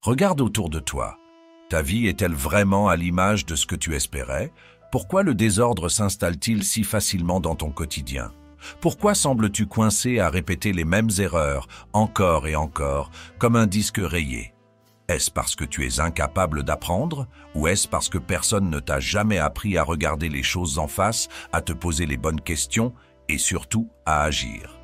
Regarde autour de toi. Ta vie est-elle vraiment à l'image de ce que tu espérais? Pourquoi le désordre s'installe-t-il si facilement dans ton quotidien? Pourquoi sembles-tu coincé à répéter les mêmes erreurs, encore et encore, comme un disque rayé? Est-ce parce que tu es incapable d'apprendre, ou est-ce parce que personne ne t'a jamais appris à regarder les choses en face, à te poser les bonnes questions et surtout à agir?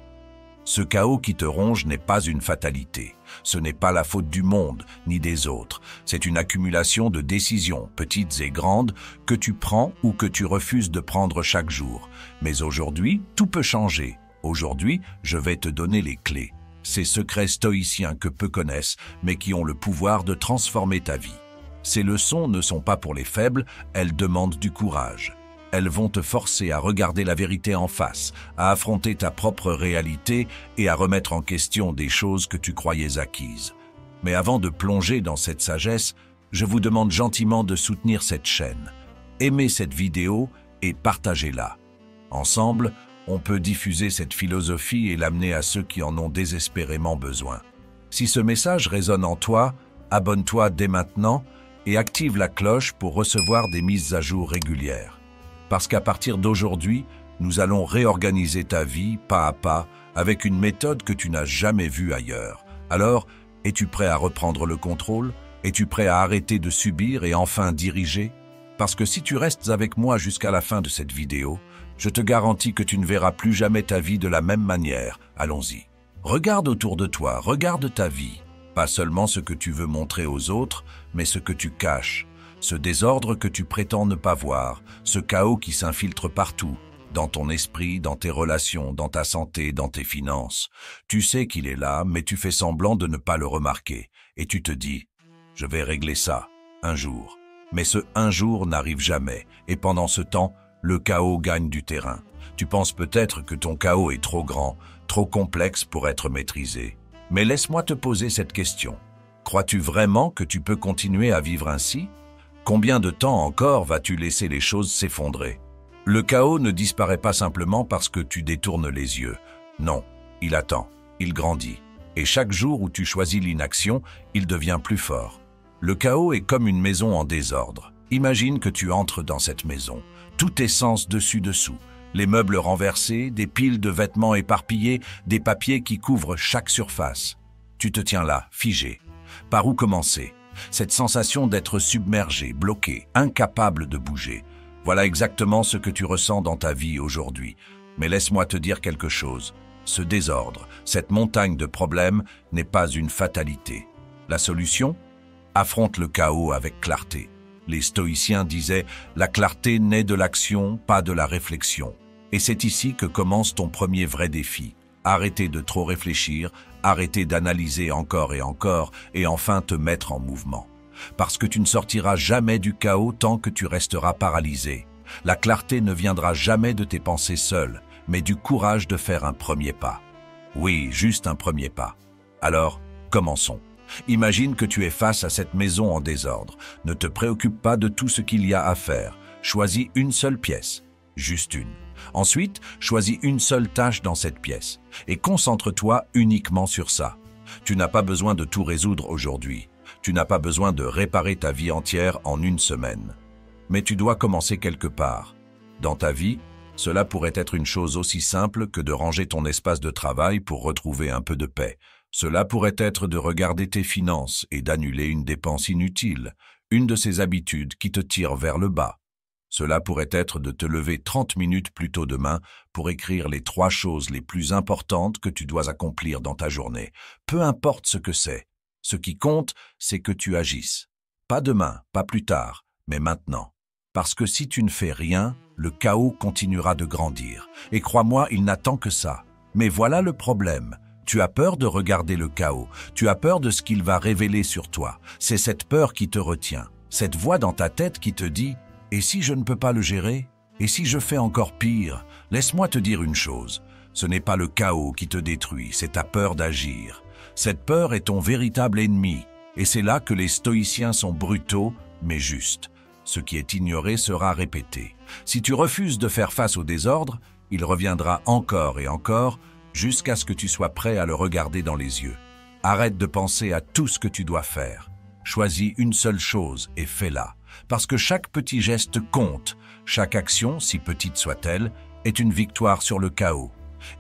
Ce chaos qui te ronge n'est pas une fatalité. Ce n'est pas la faute du monde, ni des autres. C'est une accumulation de décisions, petites et grandes, que tu prends ou que tu refuses de prendre chaque jour. Mais aujourd'hui, tout peut changer. Aujourd'hui, je vais te donner les clés. Ces secrets stoïciens que peu connaissent, mais qui ont le pouvoir de transformer ta vie. Ces leçons ne sont pas pour les faibles, elles demandent du courage. Elles vont te forcer à regarder la vérité en face, à affronter ta propre réalité et à remettre en question des choses que tu croyais acquises. Mais avant de plonger dans cette sagesse, je vous demande gentiment de soutenir cette chaîne. Aimez cette vidéo et partagez-la. Ensemble, on peut diffuser cette philosophie et l'amener à ceux qui en ont désespérément besoin. Si ce message résonne en toi, abonne-toi dès maintenant et active la cloche pour recevoir des mises à jour régulières. Parce qu'à partir d'aujourd'hui, nous allons réorganiser ta vie pas à pas avec une méthode que tu n'as jamais vue ailleurs. Alors, es-tu prêt à reprendre le contrôle? Es-tu prêt à arrêter de subir et enfin diriger? Parce que si tu restes avec moi jusqu'à la fin de cette vidéo, je te garantis que tu ne verras plus jamais ta vie de la même manière. Allons-y. Regarde autour de toi, regarde ta vie. Pas seulement ce que tu veux montrer aux autres, mais ce que tu caches. Ce désordre que tu prétends ne pas voir, ce chaos qui s'infiltre partout, dans ton esprit, dans tes relations, dans ta santé, dans tes finances. Tu sais qu'il est là, mais tu fais semblant de ne pas le remarquer. Et tu te dis, je vais régler ça, un jour. Mais ce un jour n'arrive jamais, et pendant ce temps, le chaos gagne du terrain. Tu penses peut-être que ton chaos est trop grand, trop complexe pour être maîtrisé. Mais laisse-moi te poser cette question. Crois-tu vraiment que tu peux continuer à vivre ainsi? Combien de temps encore vas-tu laisser les choses s'effondrer? Le chaos ne disparaît pas simplement parce que tu détournes les yeux. Non, il attend, il grandit. Et chaque jour où tu choisis l'inaction, il devient plus fort. Le chaos est comme une maison en désordre. Imagine que tu entres dans cette maison. Tout est sens dessus-dessous. Les meubles renversés, des piles de vêtements éparpillés, des papiers qui couvrent chaque surface. Tu te tiens là, figé. Par où commencer? Cette sensation d'être submergé, bloqué, incapable de bouger. Voilà exactement ce que tu ressens dans ta vie aujourd'hui. Mais laisse-moi te dire quelque chose. Ce désordre, cette montagne de problèmes n'est pas une fatalité. La solution? Affronte le chaos avec clarté. Les stoïciens disaient « La clarté naît de l'action, pas de la réflexion ». Et c'est ici que commence ton premier vrai défi. Arrêter de trop réfléchir, arrêter d'analyser encore et enfin te mettre en mouvement. Parce que tu ne sortiras jamais du chaos tant que tu resteras paralysé. La clarté ne viendra jamais de tes pensées seules, mais du courage de faire un premier pas. Oui, juste un premier pas. Alors, commençons. Imagine que tu es face à cette maison en désordre. Ne te préoccupe pas de tout ce qu'il y a à faire. Choisis une seule pièce, juste une. Ensuite, choisis une seule tâche dans cette pièce et concentre-toi uniquement sur ça. Tu n'as pas besoin de tout résoudre aujourd'hui. Tu n'as pas besoin de réparer ta vie entière en une semaine. Mais tu dois commencer quelque part. Dans ta vie, cela pourrait être une chose aussi simple que de ranger ton espace de travail pour retrouver un peu de paix. Cela pourrait être de regarder tes finances et d'annuler une dépense inutile, une de ces habitudes qui te tirent vers le bas. Cela pourrait être de te lever 30 minutes plus tôt demain pour écrire les 3 choses les plus importantes que tu dois accomplir dans ta journée. Peu importe ce que c'est. Ce qui compte, c'est que tu agisses. Pas demain, pas plus tard, mais maintenant. Parce que si tu ne fais rien, le chaos continuera de grandir. Et crois-moi, il n'attend que ça. Mais voilà le problème. Tu as peur de regarder le chaos. Tu as peur de ce qu'il va révéler sur toi. C'est cette peur qui te retient. Cette voix dans ta tête qui te dit « Et si je ne peux pas le gérer? Et si je fais encore pire ?» Laisse-moi te dire une chose. Ce n'est pas le chaos qui te détruit, c'est ta peur d'agir. Cette peur est ton véritable ennemi. Et c'est là que les stoïciens sont brutaux, mais justes. Ce qui est ignoré sera répété. Si tu refuses de faire face au désordre, il reviendra encore et encore, jusqu'à ce que tu sois prêt à le regarder dans les yeux. Arrête de penser à tout ce que tu dois faire. Choisis une seule chose et fais-la. Parce que chaque petit geste compte. Chaque action, si petite soit-elle, est une victoire sur le chaos.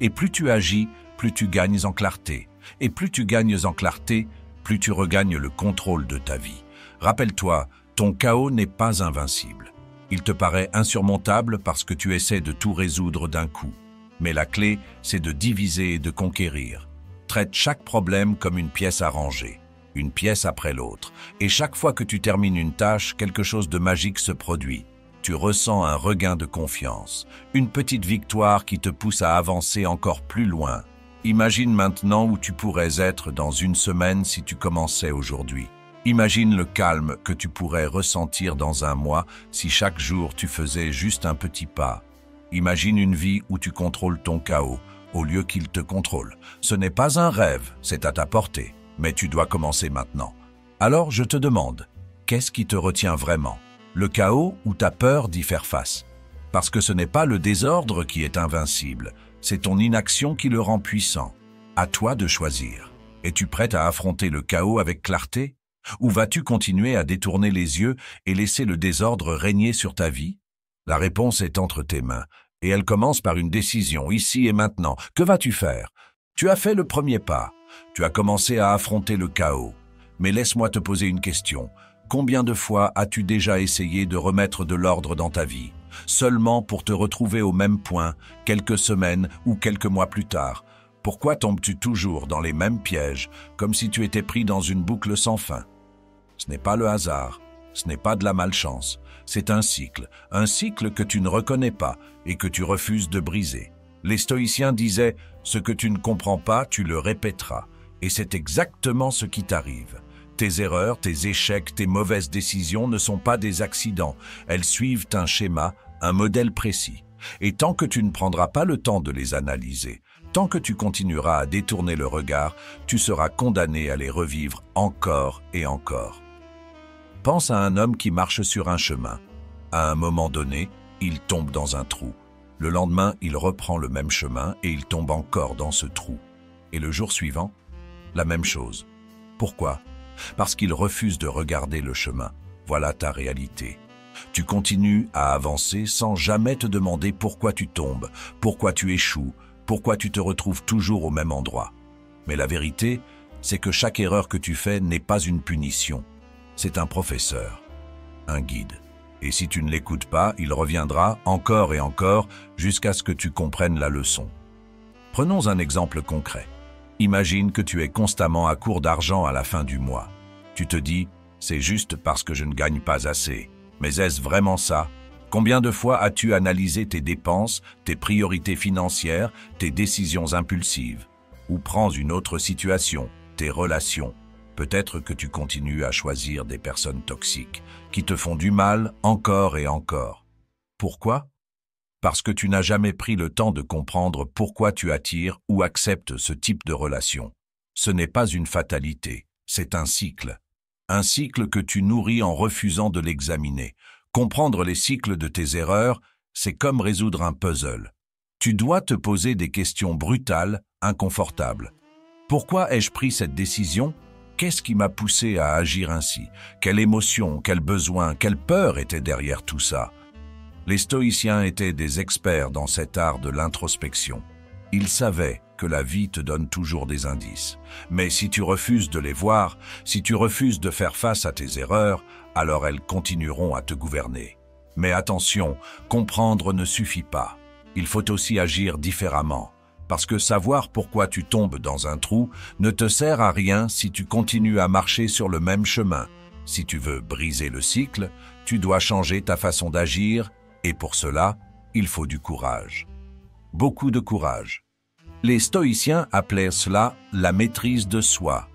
Et plus tu agis, plus tu gagnes en clarté. Et plus tu gagnes en clarté, plus tu regagnes le contrôle de ta vie. Rappelle-toi, ton chaos n'est pas invincible. Il te paraît insurmontable parce que tu essaies de tout résoudre d'un coup. Mais la clé, c'est de diviser et de conquérir. Traite chaque problème comme une pièce à ranger, une pièce après l'autre. Et chaque fois que tu termines une tâche, quelque chose de magique se produit. Tu ressens un regain de confiance, une petite victoire qui te pousse à avancer encore plus loin. Imagine maintenant où tu pourrais être dans une semaine si tu commençais aujourd'hui. Imagine le calme que tu pourrais ressentir dans un mois si chaque jour tu faisais juste un petit pas. Imagine une vie où tu contrôles ton chaos, au lieu qu'il te contrôle. Ce n'est pas un rêve, c'est à ta portée, mais tu dois commencer maintenant. Alors je te demande, qu'est-ce qui te retient vraiment? Le chaos ou ta peur d'y faire face? Parce que ce n'est pas le désordre qui est invincible, c'est ton inaction qui le rend puissant. À toi de choisir. Es-tu prête à affronter le chaos avec clarté? Ou vas-tu continuer à détourner les yeux et laisser le désordre régner sur ta vie? La réponse est entre tes mains, et elle commence par une décision, ici et maintenant. Que vas-tu faire? Tu as fait le premier pas. Tu as commencé à affronter le chaos. Mais laisse-moi te poser une question. Combien de fois as-tu déjà essayé de remettre de l'ordre dans ta vie, seulement pour te retrouver au même point, quelques semaines ou quelques mois plus tard? Pourquoi tombes-tu toujours dans les mêmes pièges, comme si tu étais pris dans une boucle sans fin? Ce n'est pas le hasard, ce n'est pas de la malchance, c'est un cycle que tu ne reconnais pas et que tu refuses de briser. Les stoïciens disaient « ce que tu ne comprends pas, tu le répéteras ». Et c'est exactement ce qui t'arrive. Tes erreurs, tes échecs, tes mauvaises décisions ne sont pas des accidents, elles suivent un schéma, un modèle précis. Et tant que tu ne prendras pas le temps de les analyser, tant que tu continueras à détourner le regard, tu seras condamné à les revivre encore et encore. Pense à un homme qui marche sur un chemin. À un moment donné, il tombe dans un trou. Le lendemain, il reprend le même chemin et il tombe encore dans ce trou. Et le jour suivant, la même chose. Pourquoi? Parce qu'il refuse de regarder le chemin. Voilà ta réalité. Tu continues à avancer sans jamais te demander pourquoi tu tombes, pourquoi tu échoues, pourquoi tu te retrouves toujours au même endroit. Mais la vérité, c'est que chaque erreur que tu fais n'est pas une punition. C'est un professeur, un guide. Et si tu ne l'écoutes pas, il reviendra encore et encore jusqu'à ce que tu comprennes la leçon. Prenons un exemple concret. Imagine que tu es constamment à court d'argent à la fin du mois. Tu te dis, c'est juste parce que je ne gagne pas assez. Mais est-ce vraiment ça? Combien de fois as-tu analysé tes dépenses, tes priorités financières, tes décisions impulsives? Ou prends une autre situation, tes relations. Peut-être que tu continues à choisir des personnes toxiques qui te font du mal encore et encore. Pourquoi? Parce que tu n'as jamais pris le temps de comprendre pourquoi tu attires ou acceptes ce type de relation. Ce n'est pas une fatalité, c'est un cycle. Un cycle que tu nourris en refusant de l'examiner. Comprendre les cycles de tes erreurs, c'est comme résoudre un puzzle. Tu dois te poser des questions brutales, inconfortables. Pourquoi ai-je pris cette décision? Qu'est-ce qui m'a poussé à agir ainsi? Quelle émotion, quel besoin, quelle peur était derrière tout ça? Les stoïciens étaient des experts dans cet art de l'introspection. Ils savaient que la vie te donne toujours des indices. Mais si tu refuses de les voir, si tu refuses de faire face à tes erreurs, alors elles continueront à te gouverner. Mais attention, comprendre ne suffit pas. Il faut aussi agir différemment. Parce que savoir pourquoi tu tombes dans un trou ne te sert à rien si tu continues à marcher sur le même chemin. Si tu veux briser le cycle, tu dois changer ta façon d'agir et pour cela, il faut du courage. Beaucoup de courage. Les stoïciens appelaient cela la maîtrise de soi.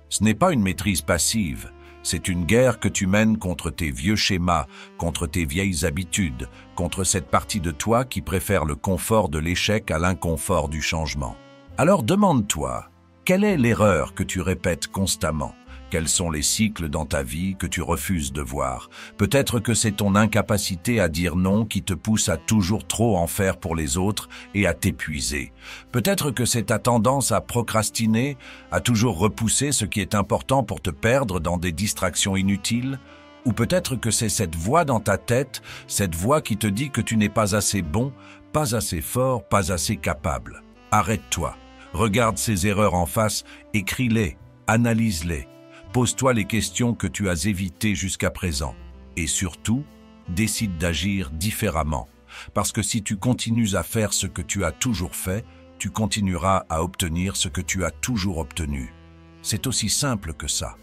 Ce n'est pas une maîtrise passive, c'est une guerre que tu mènes contre tes vieux schémas, contre tes vieilles habitudes, contre cette partie de toi qui préfère le confort de l'échec à l'inconfort du changement. Alors demande-toi, quelle est l'erreur que tu répètes constamment? Quels sont les cycles dans ta vie que tu refuses de voir? Peut-être que c'est ton incapacité à dire non qui te pousse à toujours trop en faire pour les autres et à t'épuiser. Peut-être que c'est ta tendance à procrastiner, à toujours repousser ce qui est important pour te perdre dans des distractions inutiles. Ou peut-être que c'est cette voix dans ta tête, cette voix qui te dit que tu n'es pas assez bon, pas assez fort, pas assez capable. Arrête-toi, regarde ces erreurs en face, écris-les, analyse-les. Pose-toi les questions que tu as évitées jusqu'à présent. Et surtout, décide d'agir différemment. Parce que si tu continues à faire ce que tu as toujours fait, tu continueras à obtenir ce que tu as toujours obtenu. C'est aussi simple que ça.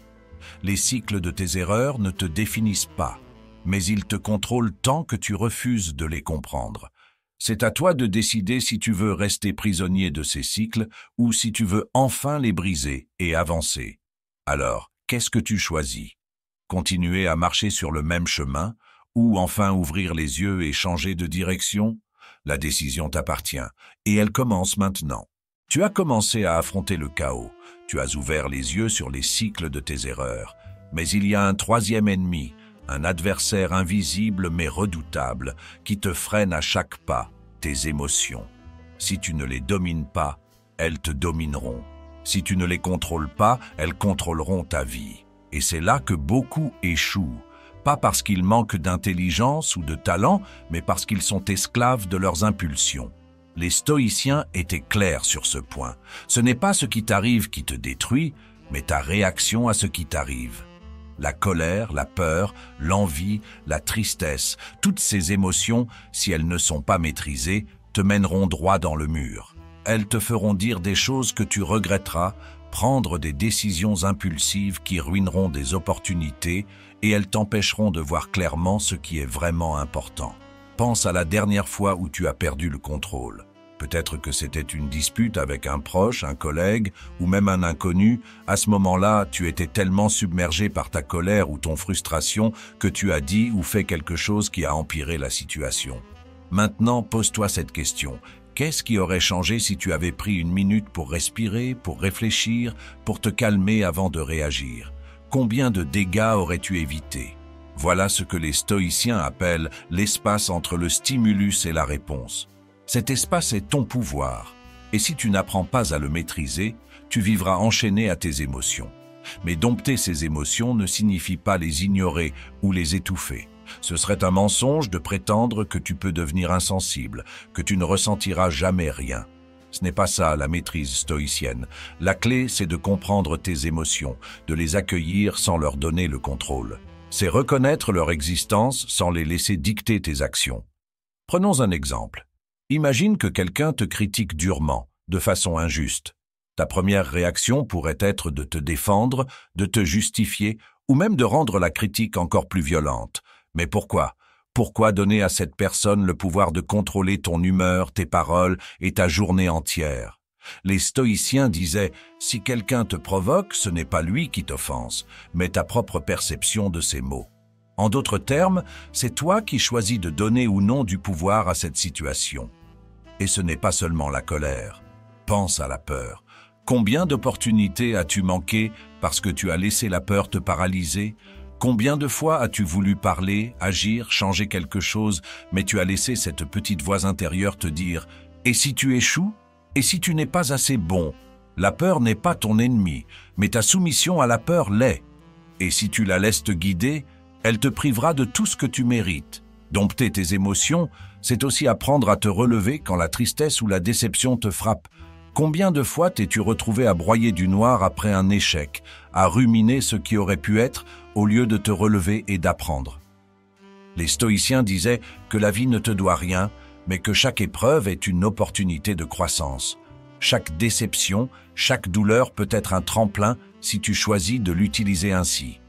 Les cycles de tes erreurs ne te définissent pas, mais ils te contrôlent tant que tu refuses de les comprendre. C'est à toi de décider si tu veux rester prisonnier de ces cycles ou si tu veux enfin les briser et avancer. Alors, qu'est-ce que tu choisis? Continuer à marcher sur le même chemin ou enfin ouvrir les yeux et changer de direction? La décision t'appartient et elle commence maintenant. Tu as commencé à affronter le chaos, tu as ouvert les yeux sur les cycles de tes erreurs. Mais il y a un troisième ennemi, un adversaire invisible mais redoutable qui te freine à chaque pas, tes émotions. Si tu ne les domines pas, elles te domineront. Si tu ne les contrôles pas, elles contrôleront ta vie. Et c'est là que beaucoup échouent, pas parce qu'ils manquent d'intelligence ou de talent, mais parce qu'ils sont esclaves de leurs impulsions. Les stoïciens étaient clairs sur ce point. Ce n'est pas ce qui t'arrive qui te détruit, mais ta réaction à ce qui t'arrive. La colère, la peur, l'envie, la tristesse, toutes ces émotions, si elles ne sont pas maîtrisées, te mèneront droit dans le mur. Elles te feront dire des choses que tu regretteras, prendre des décisions impulsives qui ruineront des opportunités et elles t'empêcheront de voir clairement ce qui est vraiment important. Pense à la dernière fois où tu as perdu le contrôle. Peut-être que c'était une dispute avec un proche, un collègue ou même un inconnu. À ce moment-là, tu étais tellement submergé par ta colère ou ton frustration que tu as dit ou fait quelque chose qui a empiré la situation. Maintenant, pose-toi cette question. Qu'est-ce qui aurait changé si tu avais pris une minute pour respirer, pour réfléchir, pour te calmer avant de réagir? Combien de dégâts aurais-tu évité? Voilà ce que les stoïciens appellent l'espace entre le stimulus et la réponse. Cet espace est ton pouvoir, et si tu n'apprends pas à le maîtriser, tu vivras enchaîné à tes émotions. Mais dompter ces émotions ne signifie pas les ignorer ou les étouffer. Ce serait un mensonge de prétendre que tu peux devenir insensible, que tu ne ressentiras jamais rien. Ce n'est pas ça la maîtrise stoïcienne. La clé, c'est de comprendre tes émotions, de les accueillir sans leur donner le contrôle. C'est reconnaître leur existence sans les laisser dicter tes actions. Prenons un exemple. Imagine que quelqu'un te critique durement, de façon injuste. Ta première réaction pourrait être de te défendre, de te justifier ou même de rendre la critique encore plus violente. Mais pourquoi? Pourquoi donner à cette personne le pouvoir de contrôler ton humeur, tes paroles et ta journée entière? Les stoïciens disaient « Si quelqu'un te provoque, ce n'est pas lui qui t'offense, mais ta propre perception de ses mots. » En d'autres termes, c'est toi qui choisis de donner ou non du pouvoir à cette situation. Et ce n'est pas seulement la colère. Pense à la peur. Combien d'opportunités as-tu manqué parce que tu as laissé la peur te paralyser? Combien de fois as-tu voulu parler, agir, changer quelque chose, mais tu as laissé cette petite voix intérieure te dire « Et si tu échoues? Et si tu n'es pas assez bon ?» La peur n'est pas ton ennemi, mais ta soumission à la peur l'est. Et si tu la laisses te guider, elle te privera de tout ce que tu mérites. Dompter tes émotions, c'est aussi apprendre à te relever quand la tristesse ou la déception te frappe. Combien de fois t'es-tu retrouvé à broyer du noir après un échec, à ruminer ce qui aurait pu être, au lieu de te relever et d'apprendre? Les stoïciens disaient que la vie ne te doit rien, mais que chaque épreuve est une opportunité de croissance. Chaque déception, chaque douleur peut être un tremplin si tu choisis de l'utiliser ainsi.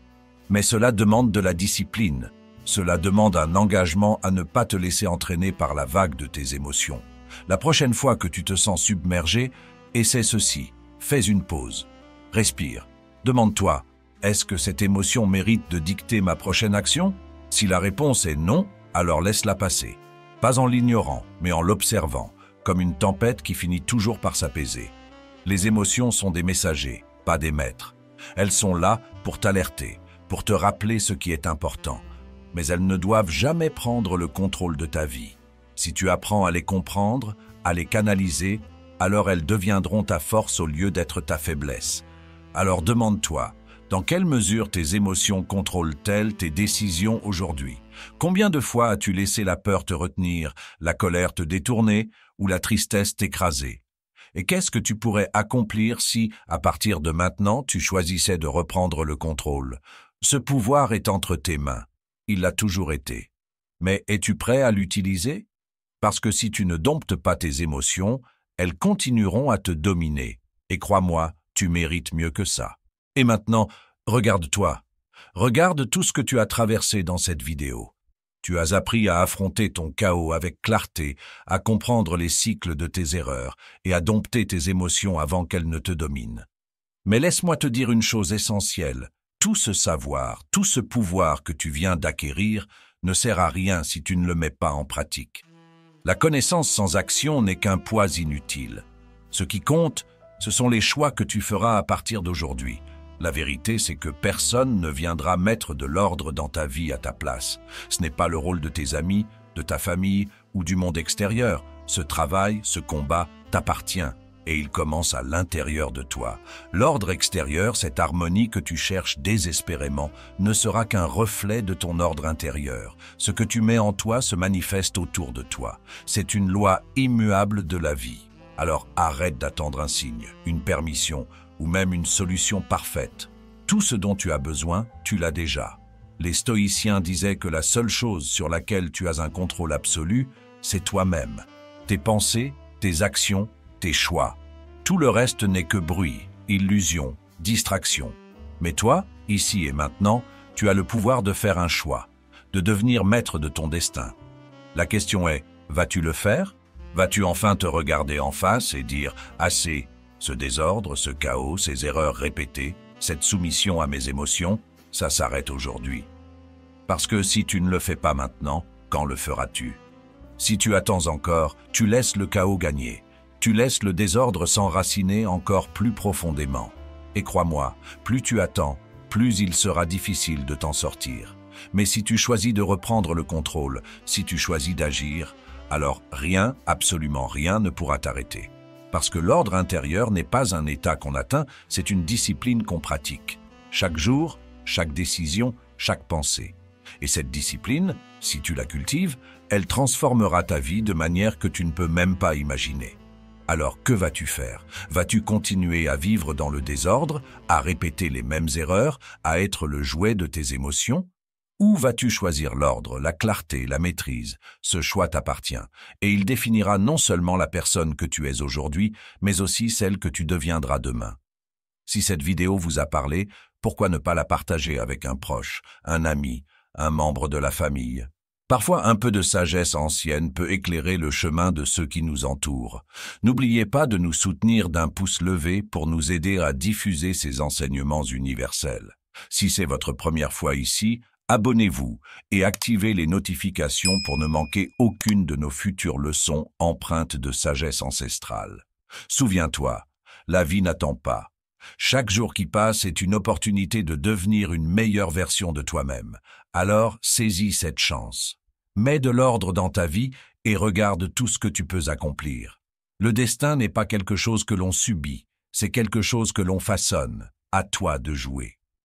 Mais cela demande de la discipline. Cela demande un engagement à ne pas te laisser entraîner par la vague de tes émotions. La prochaine fois que tu te sens submergé, essaie ceci. Fais une pause. Respire. Demande-toi, est-ce que cette émotion mérite de dicter ma prochaine action? Si la réponse est non, alors laisse-la passer. Pas en l'ignorant, mais en l'observant, comme une tempête qui finit toujours par s'apaiser. Les émotions sont des messagers, pas des maîtres. Elles sont là pour t'alerter, pour te rappeler ce qui est important. Mais elles ne doivent jamais prendre le contrôle de ta vie. Si tu apprends à les comprendre, à les canaliser, alors elles deviendront ta force au lieu d'être ta faiblesse. Alors demande-toi, dans quelle mesure tes émotions contrôlent-elles tes décisions aujourd'hui? Combien de fois as-tu laissé la peur te retenir, la colère te détourner ou la tristesse t'écraser? Et qu'est-ce que tu pourrais accomplir si, à partir de maintenant, tu choisissais de reprendre le contrôle? Ce pouvoir est entre tes mains. Il l'a toujours été. Mais es-tu prêt à l'utiliser? Parce que si tu ne domptes pas tes émotions, elles continueront à te dominer. Et crois-moi, tu mérites mieux que ça. Et maintenant, regarde-toi. Regarde tout ce que tu as traversé dans cette vidéo. Tu as appris à affronter ton chaos avec clarté, à comprendre les cycles de tes erreurs et à dompter tes émotions avant qu'elles ne te dominent. Mais laisse-moi te dire une chose essentielle. Tout ce savoir, tout ce pouvoir que tu viens d'acquérir ne sert à rien si tu ne le mets pas en pratique. La connaissance sans action n'est qu'un poids inutile. Ce qui compte, ce sont les choix que tu feras à partir d'aujourd'hui. La vérité, c'est que personne ne viendra mettre de l'ordre dans ta vie à ta place. Ce n'est pas le rôle de tes amis, de ta famille ou du monde extérieur. Ce travail, ce combat t'appartient et il commence à l'intérieur de toi. L'ordre extérieur, cette harmonie que tu cherches désespérément, ne sera qu'un reflet de ton ordre intérieur. Ce que tu mets en toi se manifeste autour de toi. C'est une loi immuable de la vie. Alors arrête d'attendre un signe, une permission, ou même une solution parfaite. Tout ce dont tu as besoin, tu l'as déjà. Les stoïciens disaient que la seule chose sur laquelle tu as un contrôle absolu, c'est toi-même. Tes pensées, tes actions, tes choix. Tout le reste n'est que bruit, illusion, distraction. Mais toi, ici et maintenant, tu as le pouvoir de faire un choix, de devenir maître de ton destin. La question est, vas-tu le faire? Vas-tu enfin te regarder en face et dire « Assez ». Ce désordre, ce chaos, ces erreurs répétées, cette soumission à mes émotions, ça s'arrête aujourd'hui. Parce que si tu ne le fais pas maintenant, quand le feras-tu? Si tu attends encore, tu laisses le chaos gagner. Tu laisses le désordre s'enraciner encore plus profondément. Et crois-moi, plus tu attends, plus il sera difficile de t'en sortir. Mais si tu choisis de reprendre le contrôle, si tu choisis d'agir, alors rien, absolument rien ne pourra t'arrêter. Parce que l'ordre intérieur n'est pas un état qu'on atteint, c'est une discipline qu'on pratique. Chaque jour, chaque décision, chaque pensée. Et cette discipline, si tu la cultives, elle transformera ta vie de manière que tu ne peux même pas imaginer. Alors que vas-tu faire? Vas-tu continuer à vivre dans le désordre, à répéter les mêmes erreurs, à être le jouet de tes émotions? Ou vas-tu choisir l'ordre, la clarté, la maîtrise? Ce choix t'appartient, et il définira non seulement la personne que tu es aujourd'hui, mais aussi celle que tu deviendras demain. Si cette vidéo vous a parlé, pourquoi ne pas la partager avec un proche, un ami, un membre de la famille? Parfois, un peu de sagesse ancienne peut éclairer le chemin de ceux qui nous entourent. N'oubliez pas de nous soutenir d'un pouce levé pour nous aider à diffuser ces enseignements universels. Si c'est votre première fois ici, abonnez-vous et activez les notifications pour ne manquer aucune de nos futures leçons empreintes de sagesse ancestrale. Souviens-toi, la vie n'attend pas. Chaque jour qui passe est une opportunité de devenir une meilleure version de toi-même. Alors, saisis cette chance. Mets de l'ordre dans ta vie et regarde tout ce que tu peux accomplir. Le destin n'est pas quelque chose que l'on subit, c'est quelque chose que l'on façonne. À toi de jouer.